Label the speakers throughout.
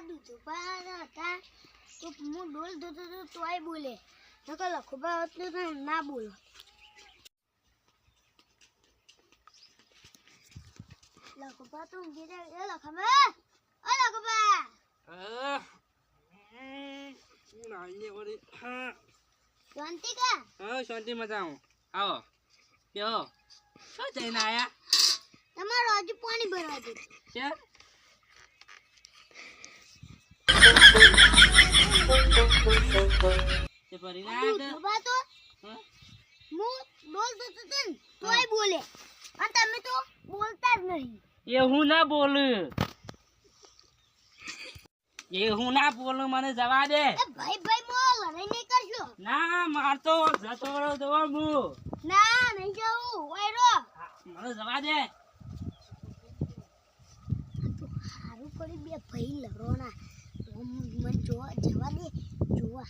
Speaker 1: દૂધ પર હતા તો હું ડોલ દૂધ તો તોય બોલે નકર લખુબા હતું તો ના બોલો લખુબા તો ઊંઘી જાય એ લખબા ઓ લખુબા
Speaker 2: નાઈએ વળી હા
Speaker 1: શાંતિ કા
Speaker 2: શાંતિ મજામાં આવો બેહો શું જઈને આયા
Speaker 1: તમારો હજુ પાણી ભરવા દે
Speaker 2: છે તે ભરી નાખ
Speaker 1: લખુબા તો હું ડોલ દૂધ તો તોય બોલે અને તમે તો બોલતા જ નહીં
Speaker 2: એ હું ના બોલું મને જવા દે
Speaker 1: એ ભાઈ ભાઈ મોલ લડાઈ નહીં કરશો
Speaker 2: ના મારતો જતો રહો દવા હું
Speaker 1: ના નહીં જાઉં વાયરો
Speaker 2: મને જવા દે
Speaker 1: હારું કરી બે ભાઈ લડોના મને જોવા જવા દે જોવા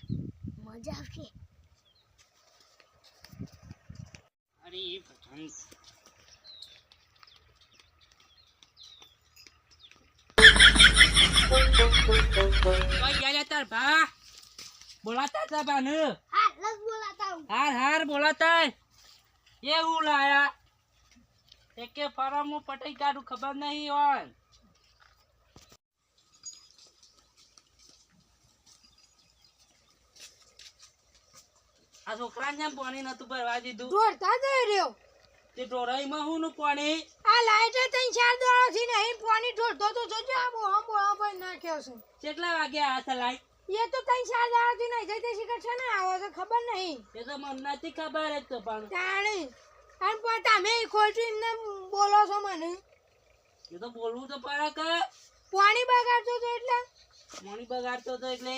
Speaker 1: મજા આવશે
Speaker 2: અરે એ ભજન કોઈ ગયા તાર ભા બોલાતા તા બાને
Speaker 1: હા લગ બોલાતા હું
Speaker 2: હાર બોલાતા એ હું લાયા એકે ફરમ હું પટાઈ કાઢું ખબર નહીં હોય આ છોકરાને જેમ પાણી નતું ભરવા દીધું
Speaker 3: દોડતા જઈ રહ્યો
Speaker 2: તે ટોરાઈમાં હું નું પાણી
Speaker 3: આ લાઈટ ત્રણ ચાર દોડાથી નહીં પાણી ઢોળતો તો જોજો આ બોળો ભાઈ નાખ્યો છે
Speaker 2: કેટલા વાગ્યા હાથ લાઈ
Speaker 3: એ તો ત્રણ ચાર દોડાથી નહીં જઈ તે શિખર છે ને આવો તો ખબર નહીં
Speaker 2: એ તો મને નથી ખબર જ તો પણ
Speaker 3: તાણી અને પણ તમે ખોટું એમને બોલો છો મને
Speaker 2: એ તો બોલવું તો પડે કે
Speaker 3: પાણી બગાડતો તો એટલે
Speaker 2: પાણી બગાડતો તો એટલે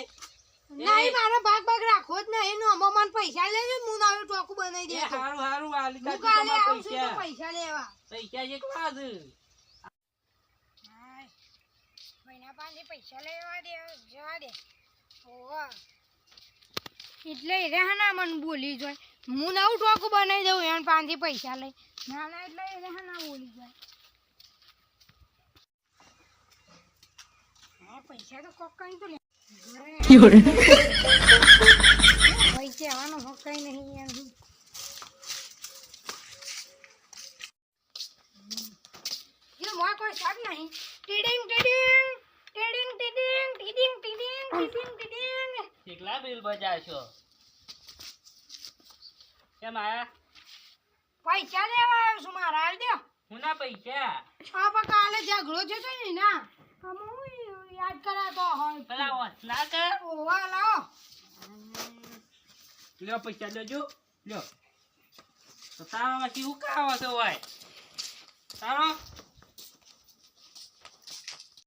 Speaker 3: નહીં મારો ભાગ રાખવો જ નહીં નો મને પૈસા લેજો હું નાનું ટોકું બનાવી
Speaker 2: એ
Speaker 3: દેતો
Speaker 2: હારું આલી
Speaker 3: હું
Speaker 2: કાઢી
Speaker 3: કાલે
Speaker 2: તમારા
Speaker 3: આવું છું તો
Speaker 2: પૈસા
Speaker 3: પૈસા લેવા
Speaker 2: પૈસા કેટલા છે
Speaker 3: મહિના પાંચે પૈસા લેવા દે જવા દે ઓવા એટલે એ ના મને બોલી જોય હું નવું ટોકું બનાવી દઉં એને પાંચે પૈસા લઈ ના એટલે એ ના બોલી જાય પૈસા તો કોક કઈ તો લે ભાઈ કહેવાનો હક કઈ નહીં યાર ये मोर कोई शक नहीं टीडिंग टीडिंग टीडिंग टीडिंग टीडिंग टीडिंग टीडिंग टीडिंग
Speaker 2: કેટલા બિલ બજાવશો કેમ આયા
Speaker 3: પૈસા લેવા આવ્યો છું મારા હાલ દે
Speaker 2: હું ના પૈસા
Speaker 3: આ પણ કાલે ઝઘડો છે તો નહીં ના હું યાદ કરાતો હોય
Speaker 2: પેલા ઓછલા કે
Speaker 3: ઓવા લાવો
Speaker 2: લ્યો પૈસા લેજો લ્યો તો તારામાં કેવું કાવા છે હોય તારો